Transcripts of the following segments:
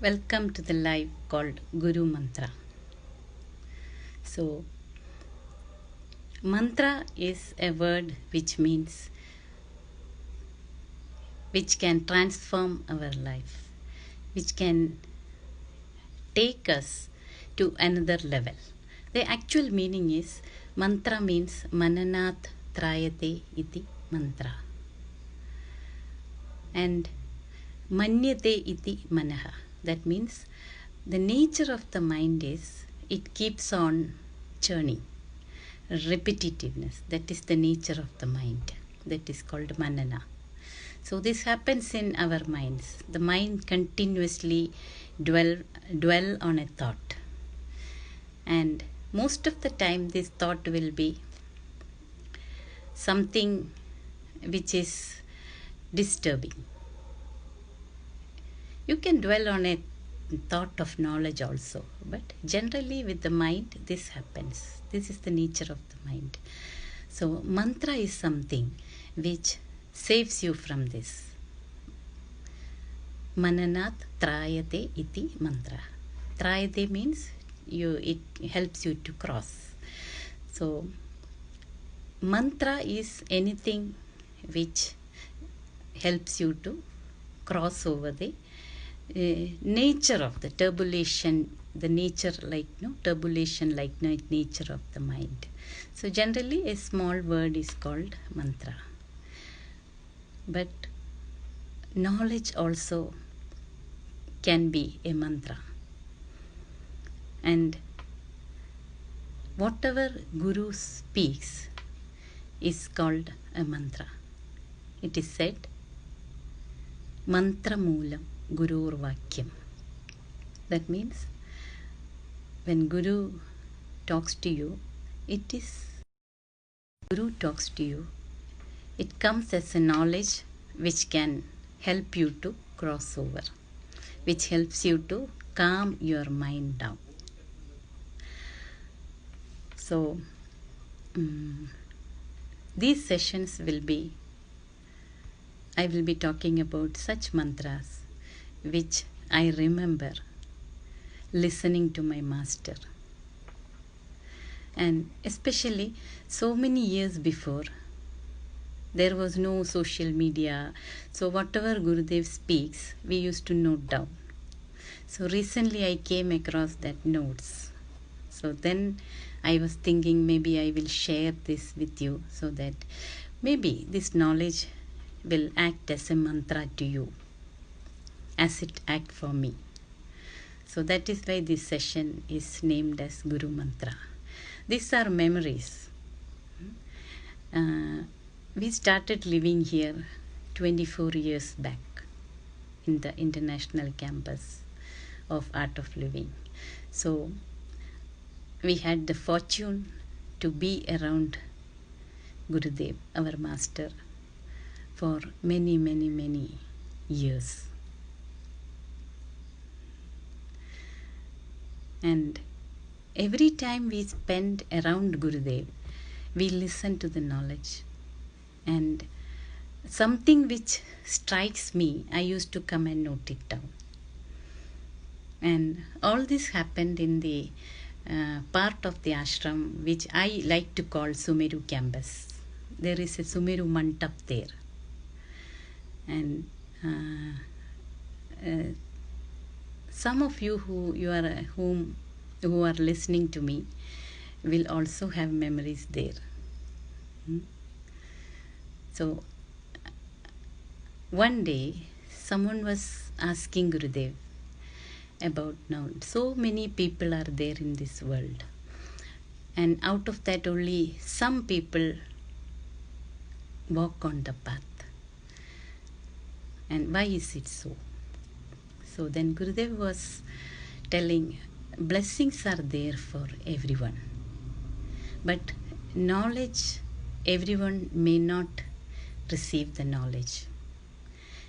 Welcome to the live called Guru Mantra. So, mantra is a word which can transform our life, which can take us to another level. The actual meaning is mantra means mananat trayate iti mantra, and manyate iti manaha. That means the nature of the mind is it keeps on churning, repetitiveness. That is the nature of the mind. That is called manana. So this happens in our minds. The mind continuously dwell on a thought, and most of the time this thought will be something which is disturbing. You can dwell on a thought of knowledge also, but generally with the mind this happens. This is the nature of the mind. So mantra is something which saves you from this. Mananat trayate iti mantra. Trayate means it helps you to cross. So mantra is anything which helps you to cross over the nature of the turbulation, the nature like turbulation like nature of the mind. So generally a small word is called mantra, but knowledge also can be a mantra, and whatever Guru speaks is called a mantra. It is said mantra moolam Gurur Vakyam. That means when Guru talks to you, Guru talks to you, it comes as a knowledge which can help you to cross over, which helps you to calm your mind down. So these sessions I will be talking about such mantras which I remember listening to my master. And especially so many years before, there was no social media. So whatever Gurudev speaks, we used to note down. So recently I came across that notes. So then I was thinking maybe I will share this with you so that maybe this knowledge will act as a mantra to you, as it acts for me. So that is why this session is named as Guru Mantra. These are memories. We started living here 24 years back in the international campus of Art of Living. So we had the fortune to be around Gurudev, our master, for many, many, many years. And every time we spend around Gurudev, we listen to the knowledge. And something which strikes me, I used to come and note it down. And all this happened in the part of the ashram which I like to call Sumeru campus. There is a Sumeru Mantap there. And some of you who are listening to me will also have memories there. So one day someone was asking Gurudev about, now so many people are there in this world, and out of that only some people walk on the path, and why is it so? So then Gurudev was telling, blessings are there for everyone, but knowledge, everyone may not receive the knowledge.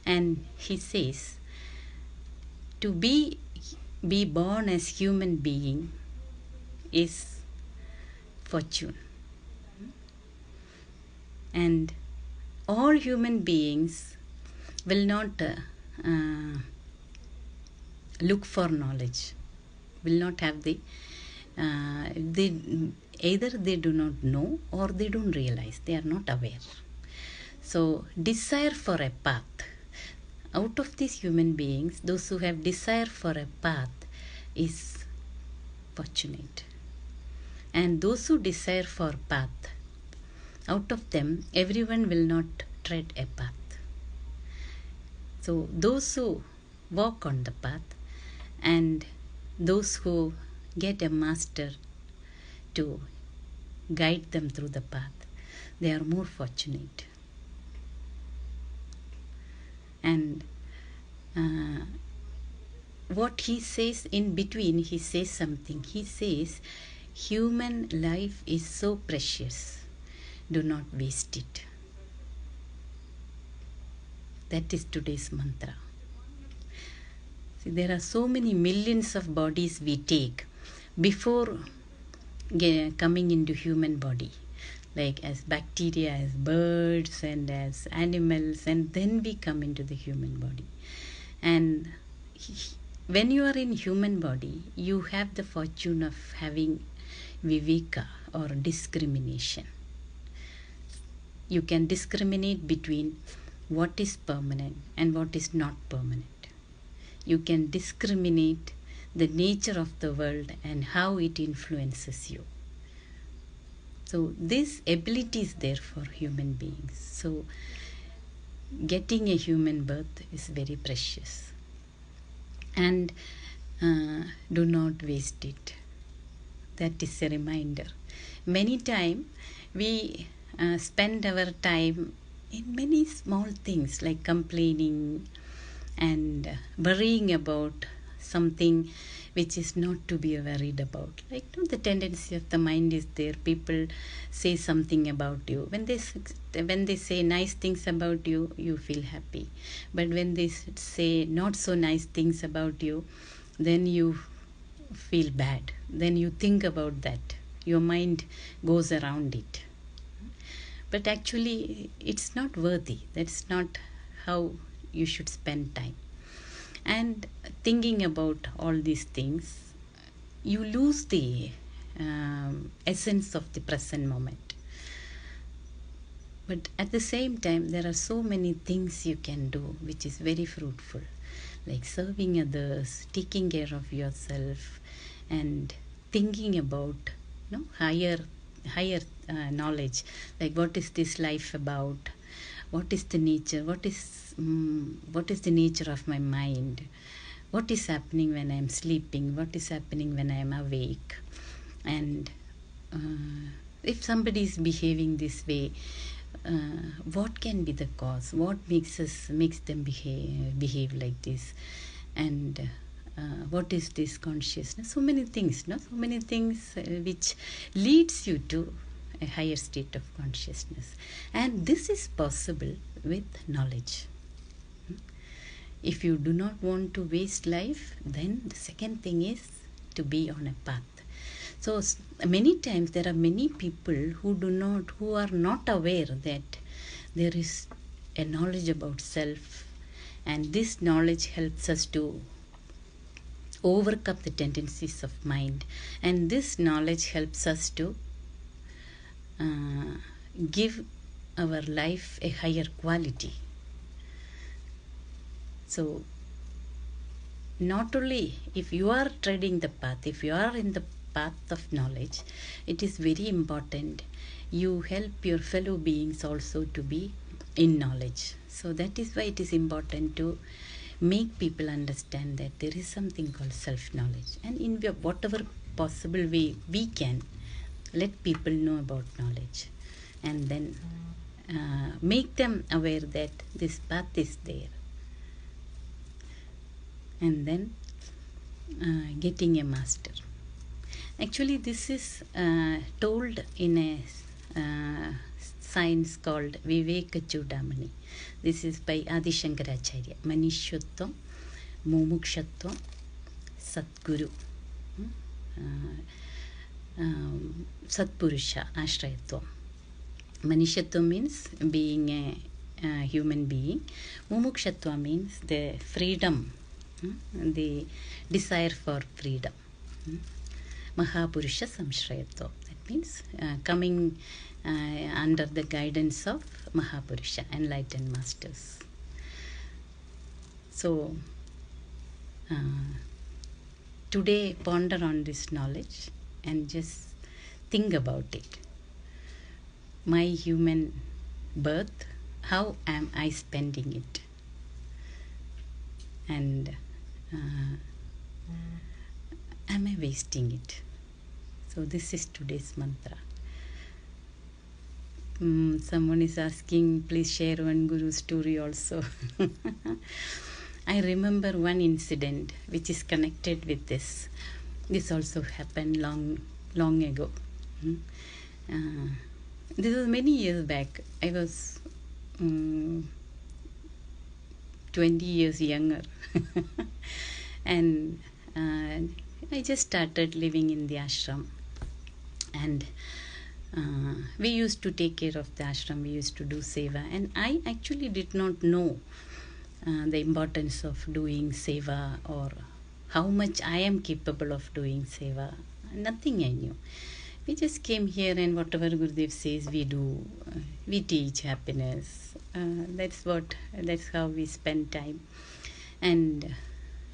And he says, to be born as human being is fortune, and all human beings will not look for knowledge, will not have the they either they do not know or they don't realize, they are not aware. So desire for a path. Out of these human beings, those who have desire for a path is fortunate. And those who desire for path, out of them, everyone will not tread a path. So those who walk on the path and those who get a master to guide them through the path, they are more fortunate. And what he says in between, he says something. He says, human life is so precious, do not waste it. That is today's mantra. See, there are so many millions of bodies we take before coming into human body, like as bacteria, as birds and as animals, and then we come into the human body. And when you are in human body, you have the fortune of having viveka or discrimination. You can discriminate between what is permanent and what is not permanent. You can discriminate the nature of the world and how it influences you. So this ability is there for human beings. So getting a human birth is very precious. And do not waste it. That is a reminder. Many times we spend our time in many small things like complaining and worrying about something which is not to be worried about. Like, the tendency of the mind is there. People say something about you. When they say nice things about you, you feel happy. But when they say not so nice things about you, then you feel bad. Then you think about that. Your mind goes around it. But actually, it's not worthy. That's not how you should spend time. And thinking about all these things, you lose the essence of the present moment. But at the same time, there are so many things you can do which is very fruitful, like serving others, taking care of yourself, and thinking about higher knowledge, like what is this life about, what is the nature, what is the nature of my mind, what is happening when I am sleeping, what is happening when I am awake, and if somebody is behaving this way, what can be the cause, what makes them behave like this, and what is this consciousness? So many things, which leads you to a higher state of consciousness. And this is possible with knowledge. If you do not want to waste life, then the second thing is to be on a path. So many times there are many people who are not aware that there is a knowledge about self, and this knowledge helps us to overcome the tendencies of mind, and this knowledge helps us to give our life a higher quality. So not only if you are treading the path, if you are in the path of knowledge, it is very important you help your fellow beings also to be in knowledge. So that is why it is important to make people understand that there is something called self-knowledge, and in whatever possible way we can, let people know about knowledge, and then make them aware that this path is there. And then getting a master. Actually, this is told in a science called Viveka Chudamani. This is by Adi Shankaracharya. Manishyattvam, Mumukshattvam, Satguru, Satpurusha, Ashrayatvam. Manishyattvam means being a human being. Mumukshattva means the freedom the desire for freedom. Mahapurusha Samshrayatva. That means coming under the guidance of Mahapurusha, enlightened masters. So, today ponder on this knowledge and just think about it. My human birth, how am I spending it? And am I wasting it? So this is today's mantra. Someone is asking, please share one guru story also. I remember one incident which is connected with this. This also happened long ago. This was many years back. I was 20 years younger. And I just started living in the ashram. And we used to take care of the ashram. We used to do seva. And I actually did not know the importance of doing seva or how much I am capable of doing seva. Nothing I knew. We just came here and whatever Gurudev says we do. We teach happiness. That's how we spend time. And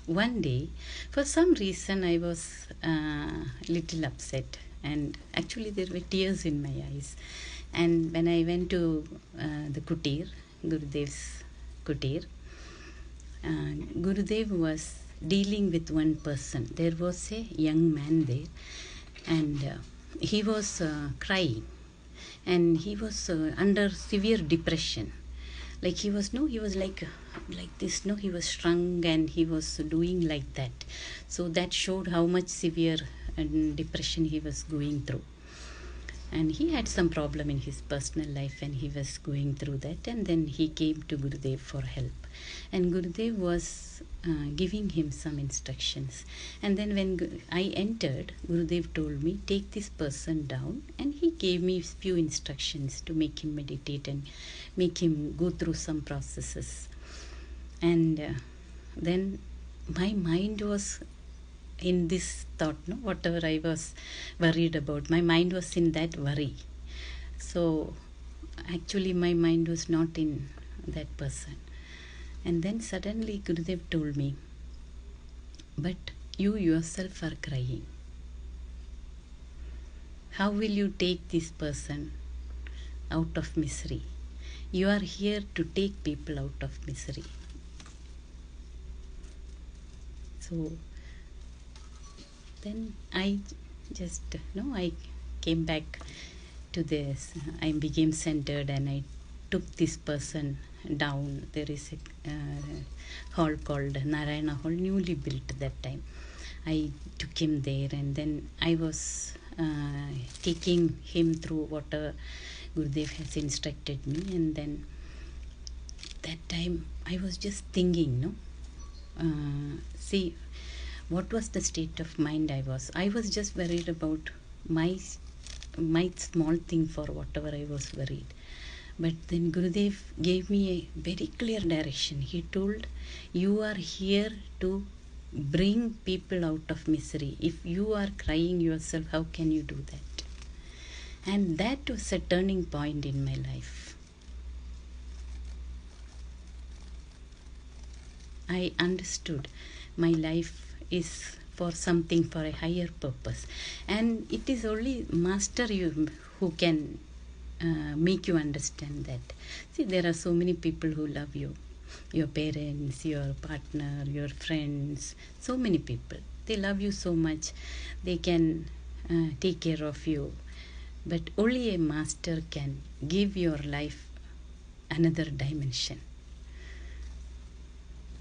one day, for some reason, I was little upset. And actually there were tears in my eyes. And when I went to the kutir, Gurudev's kutir, Gurudev was dealing with one person. There was a young man there, and he was crying, and he was under severe depression. Like he was like this. No, he was shrunk, and he was doing like that. So that showed how much severe depression he was going through. And he had some problem in his personal life, and he was going through that. And then he came to Gurudev for help. And Gurudev was giving him some instructions. And then when I entered, Gurudev told me, take this person down. And he gave me few instructions to make him meditate and make him go through some processes. And then my mind was in this thought, no, whatever I was worried about, my mind was in that worry. So actually my mind was not in that person. And then suddenly Gurudev told me, but you yourself are crying. How will you take this person out of misery? You are here to take people out of misery. So then I just, I came back to this. I became centered and I took this person down. There is a hall called Narayana Hall, newly built that time. I took him there, and then I was taking him through whatever Gurudev has instructed me. And then that time I was just thinking, see, what was the state of mind I was? I was just worried about my small thing for whatever I was worried. But then Gurudev gave me a very clear direction. He told, you are here to bring people out of misery. If you are crying yourself, how can you do that? And that was a turning point in my life. I understood my life is for something, for a higher purpose. And it is only master who can make you understand that. See, there are so many people who love you. Your parents, your partner, your friends, so many people. They love you so much. They can take care of you. But only a master can give your life another dimension.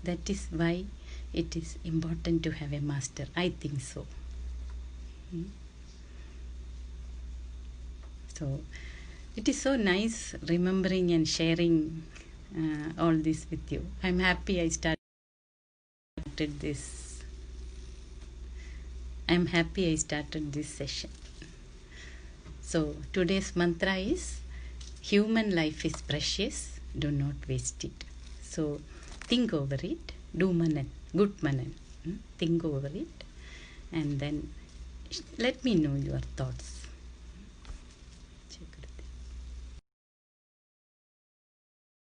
That is why it is important to have a master. I think so. So it is so nice remembering and sharing all this with you. I'm happy I started this. I'm happy I started this session. So today's mantra is, human life is precious, do not waste it. So think over it, do manan. Good manan. Think over it and then let me know your thoughts.